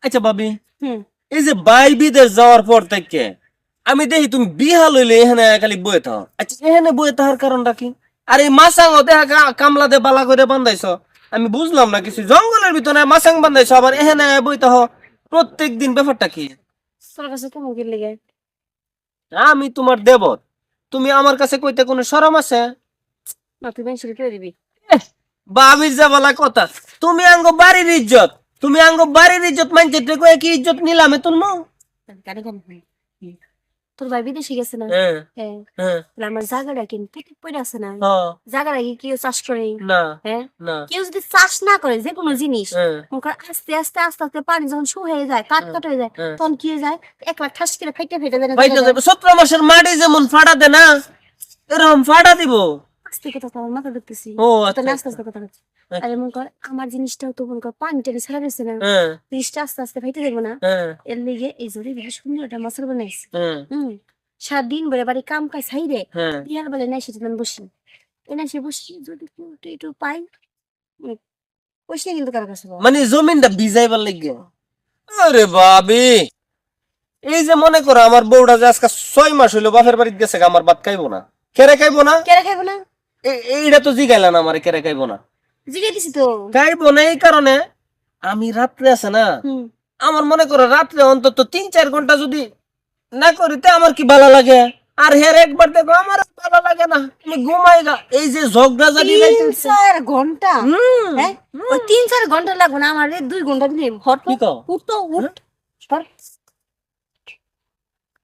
আচ্ছা ভাবি, হুম এই যে বাই বিদেশ যাওয়ার পর থেকে আমি দেখি তুমি বিহা লইলে এখানে খালি বয়ে থাও। আচ্ছা এখানে বয়ে থাকার কারণটা কি? আর এই মাছাং দেখা কামলা দে বালা করে বান্ধাইছ, আমি বুঝলাম না কিছু। জঙ্গলের ভিতরে মাছাং বান্ধাইছ, আবার এখানে বই থাও প্রত্যেক দিন, ব্যাপারটা কি? তোর কাছে কেমন কি লেগে? আমি তোমার দেবর, তুমি আমার কাছে কইতে কোনো শরম আছে? না তুই বেশি করে দিবি। এহ, বাবির যা বলা কথা, তুমি আঙ্গ বাড়ির ইজ্জত, তুমি আঙ্গ বাড়ির ইজ্জত মানতে কয়ে কি ইজ্জত নিলামে তুলমু? গাড়ি গান তোর ভাই বিদেশে গেছে না? হ্যাঁ হ্যাঁ। হ্যাঁ তাহলে আমার জায়গাটা কিন্তু পড়ে আছে না? হ্যাঁ, জায়গাটা কি কেউ চাষ করে? না হ্যাঁ। না, কেউ যদি চাষ না করে যে কোনো জিনিস, হ্যাঁ মনে কর আস্তে আস্তে আস্তে আস্তে পানি যখন শুকিয়ে যায়, কাট কাট হয়ে যায়, হ্যাঁ। তখন কি হয়ে যায়? এক লাখ ঠাস করে ফাইটে ফাইটে যায় না ভাইটা জায়গাটা? যাবে 17 মাসের মাটি যেমন ফাড়া দে না, এরকম ফাড়া দিব। আস্তে কথা তো আমার মাথা দেখতেছি। ও তো আচ্ছা আস্তে আস্তে কথা হচ্ছে। আচ্ছা। আরে মনে কর আমার জিনিসটাও তো মনে কর পানি টেনে ছাড়া গেছে না, হ্যাঁ জিনিসটা আস্তে আস্তে ফাইটে যাবো না? হ্যাঁ এর লিগে এই জোরে বেশ সুন্দর একটা মশলা বানাইছি। হ্যাঁ সারাদিন বেড়ে বাড়ি কাম কাজ ছাইরে হ্যাঁ। বিহার বেলা নাই সেটা আমি বসি, এনে সে বসি যদি একটু একটু পাই, মানে পয়সা কিন্তু কারো কাছে পাবো না। মানে জমিনটা ভিজাইবার লাগে। আরে বাবি, এই যে মনে করো আমার বউটা যে আজকে 6 মাস হইলো বাপের বাড়িতে গেছে, আমার ভাত খাইবো না, কেরে খাইবো না? কেরা খাইবো না? এইটা তো জিগাইলা না আমার, কেরে খাইবো না? জিগে দিছি তো। খাইবো না এই কারণে আমি রাত্রে আছে না, হুম আমার মনে করো রাত্রে অন্তত 3-4 ঘন্টা যদি না করিতে আমার কি ভালো লাগে? আর হের একবার দেখো আমার আর ভালো লাগে না, তুমি ঘুমাই গা। এই যে ঝগড়া জানি 3-4 ঘন্টা? হ্যাঁ ওই 3-4 ঘন্টা লাগবে না আমার, 2 ঘন্টা দিলে হট কি কও? উঠ তো উঠ। সর।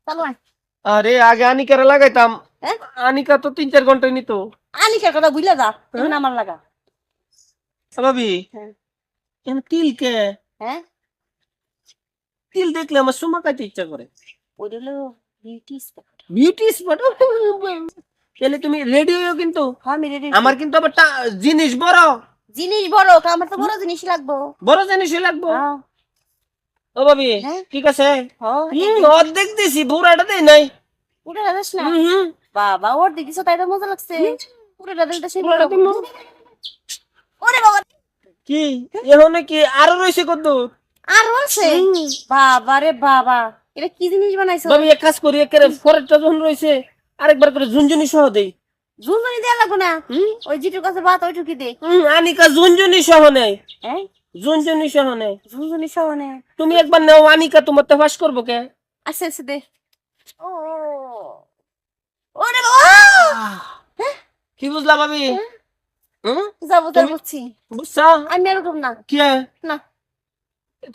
চলো আয়। আরে আগে আনিকারে লাগাইতাম, হ্যাঁ আনিকা তো 3-4 ঘন্টায় নিত। আনিকার কথা বুঝলে যা, এখন আমার লাগা। ভাবি, হ্যাঁ কেন তিল কে? হ্যাঁ তিল দেখলে আমার সুমা খাইতে ইচ্ছা করে। ওইটা হলো বিউটি স্পট। Beauty spot? তাহলে তুমি রেডি হইও কিন্তু। হ্যাঁ আমি রেডি। আমার কিন্তু আবার জিনিস বড়, জিনিস বড় তো আমার তো বড় জিনিস লাগবো। বড় জিনিসই লাগবো। হ্যাঁ ও ভাবি হ্যাঁ ঠিক আছে। হ্যাঁ অর্ধেক দিছি, পুরাটা দেই নাই। উঠে যাস না হুম, বাবা, ওর দেখিস তাই তো মজা লাগছে। পুরো ডালটা সেই পুরাটা দিমু। ওরে বাবা, কি এখন কি আরো রয়েছে কত? আর আছে? বাবা রে বাবা, এটা কি জিনিস বানাইছো? ভাবি এক কাজ করি, একেবারে ফরেরটা যখন রয়েছে আরেকবার করে ঝুনঝুনি সহ দেই। ঝুলঝুলি দেয়া লাগবো না, ওই যেটুকু আছে ভাত ওইটুকু দে। আনিকা ঝুনঝুনি সহ নেই, হ্যাঁ ঝুনঝুনি সহ নেই। ঝুলঝুলি সহ নে। তুমি একবার নাও, আনিকা তোমার তো ফাঁস করবো কে? আচ্ছা আচ্ছা দে। ও ওরে বাবা, কি বুঝলা ভাবি? যাবো তার বুঝছি। বুঝছা? আমি আর উঠব না। কি না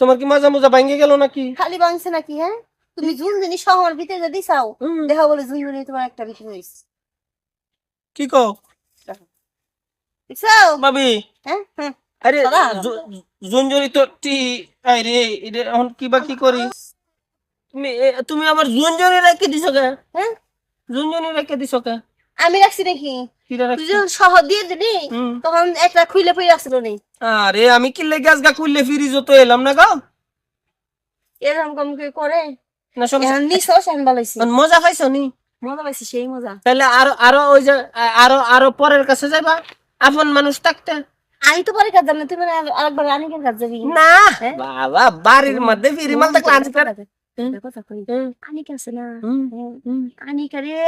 তোমার কি মাজা মোজা ভাঙ্গে গেল নাকি? খালি বাংছে নাকি? হ্যাঁ তুমি ঝুলঝুলি সহ আমার ভিতরে যদি চাও, দেখা বলে ঝুলঝুলি তোমার একটা ভিতরে হইছে। কি কও দেখছো? ভাবি? হ্যাঁ হ্যাঁ আরে দাদা। ঝুনঝুনি তো আরে এটা এখন কি বা কি করি? তুমি আমার ঝুনঝুনি রেখে দিছো কে? হ্যাঁ ঝুনঝুনি রেখে দিছো কে? আমি রাখছি নাকি? কিরা তুই রাখছি? যখন সহ দিয়ে দিলি তখন একটা খুইলে পড়ে আসছিল নি। আরে আমি কিল্লে গ্যাস গা খুললে ফিরিজ তো এলাম না গো। এরকম কম করে করে না সমস্যা, এখন নিছস আমি বলাইছি। মজা পাইছো নি? মজা পাইছি সেই মজা। তাহলে আরো আরো ওই যে আরো পরের কাছে যাইবা, আপন মানুষ থাকতে। আমি তো পরে কাজ জানি, তুই মানে আরেকবার রানিকের কাজ যাবি না হ্যাঁ? বাবা, বাড়ির মধ্যে ফিরি মাল থাকলে কথা কই আনিকা আছে না, আনিকা রে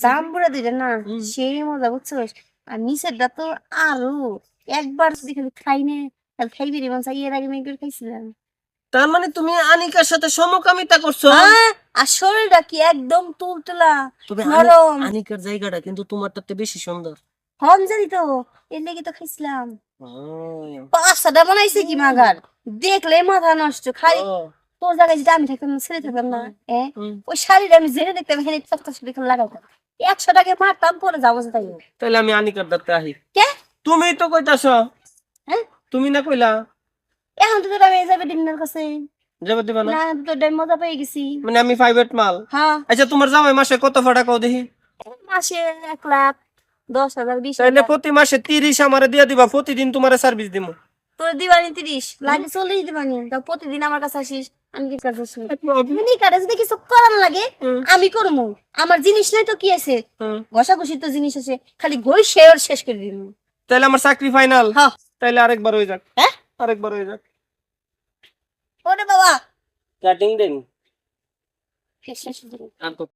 জাম্বুরা দিলেন না সেই মজা বুঝছস। আর নিচেরটা তো আরো একবার যদি খালি খাই নে তাহলে খাইবি রে মন চাই। এর আগে মেঘ খাইছিলাম। তার মানে তুমি আনিকার সাথে সমকামিতা করছো? আর শরীরটা কি একদম তুলতুলা তবে নরম। আনিকার জায়গাটা কিন্তু তোমারটাতে বেশি সুন্দর। হন জানি তো এর লেগে তো খাইছিলাম। পাঁচটা বানাইছে কি মাগার, দেখলে মাথা নষ্ট। খাই তোর জায়গায় যদি আমি থাকতাম ছেলে থাকতাম না, ওই শাড়িটা আমি জেনে দেখতাম এখানে লাগাতাম 100 টাকা মারতাম পরে যাবো তাই। তাহলে আমি আনিকার দাঁতে আহি। কে তুমি তো কইতাছ, হ্যাঁ তুমি না কইলা এখন তো তোর আমি যাবে দিনের কাছে যাবে দিবা না? না তোর ডাই মজা পেয়ে গেছি। মানে আমি প্রাইভেট মাল? হ্যাঁ আচ্ছা তোমার জামাই মাসে কত ফাটা কও দেখি? মাসে 1,00,000, 10,000, তাইলে 20,000 প্রতি মাসে 30 আমারে দিয়া দিবা, প্রতিদিন তোমারে সার্ভিস দিমু। তোর দিবানি 30 লাগে 40 দিবানি। তা প্রতিদিন আমার কাছে আসিস, আমি কি কাজ করছি? মানে কারে যদি কিছু করার লাগে আমি করবো। আমার জিনিস নাই তো কি আছে, ঘষাঘষি তো জিনিস আছে, খালি ঘই শেয়ার শেষ করে দিব। তাইলে আমার চাকরি ফাইনাল? হ্যাঁ তাইলে আরেকবার হয়ে যাক। হ্যাঁ আরেকবার হয়ে যাক। ওরে বাবা কাটিং দেন শেষ শেষ আর